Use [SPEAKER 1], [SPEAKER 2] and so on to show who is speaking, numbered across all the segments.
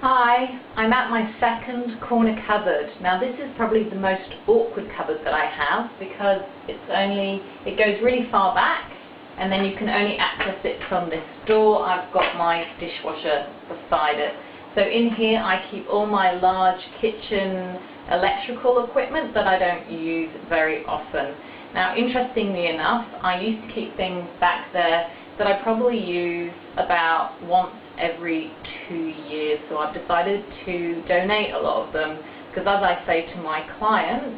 [SPEAKER 1] Hi, I'm at my second corner cupboard. Now this is probably the most awkward cupboard that I have because it goes really far back and then you can only access it from this door. I've got my dishwasher beside it. So in here I keep all my large kitchen electrical equipment that I don't use very often. Now interestingly enough, I used to keep things back there that I probably use about once every 2 years, so I've decided to donate a lot of them because, as I say to my clients,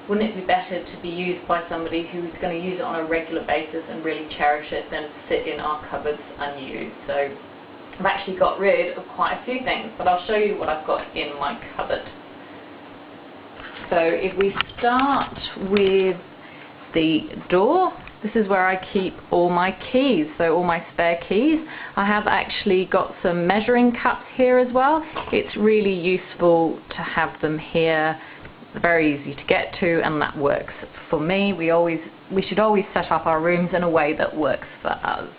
[SPEAKER 1] wouldn't it be better to be used by somebody who's going to use it on a regular basis and really cherish it than sit in our cupboards unused. So I've actually got rid of quite a few things, but I'll show you what I've got in my cupboard. So if we start with the door, this is where I keep all my keys, so all my spare keys. I have actually got some measuring cups here as well. It's really useful to have them here. Very easy to get to, and that works for me. We should always set up our rooms in a way that works for us.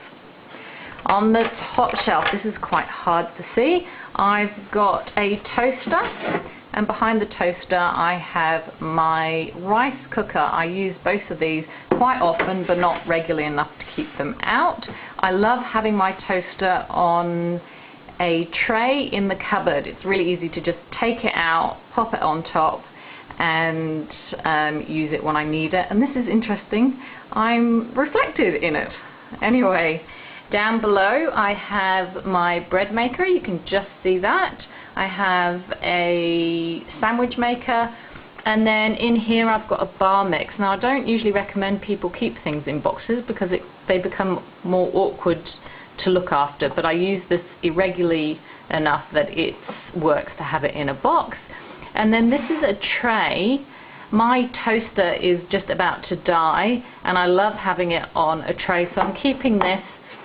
[SPEAKER 1] On the top shelf, this is quite hard to see, I've got a toaster, and behind the toaster I have my rice cooker. I use both of these quite often but not regularly enough to keep them out. I love having my toaster on a tray in the cupboard. It's really easy to just take it out, pop it on top and use it when I need it. And this is interesting, I'm reflected in it. Anyway, down below I have my bread maker, you can just see that. I have a sandwich maker, and then in here I've got a bar mix. Now I don't usually recommend people keep things in boxes because they become more awkward to look after, but I use this irregularly enough that it works to have it in a box. And then this is a tray. My toaster is just about to die and I love having it on a tray, so I'm keeping this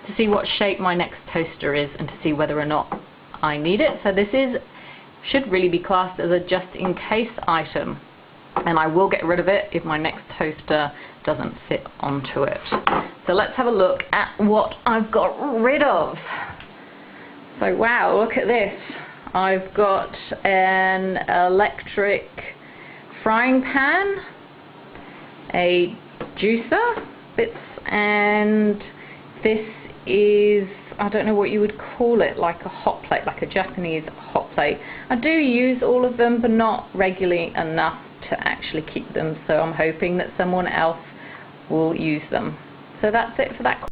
[SPEAKER 1] to see what shape my next toaster is and to see whether or not I need it. So this should really be classed as a just-in-case item, and I will get rid of it if my next toaster doesn't fit onto it. So let's have a look at what I've got rid of. So wow, look at this. I've got an electric frying pan, a juicer bits, and this is, I don't know what you would call it, like a hot plate, like a Japanese hot plate. I do use all of them but not regularly enough to actually keep them, so I'm hoping that someone else will use them. So that's it for that.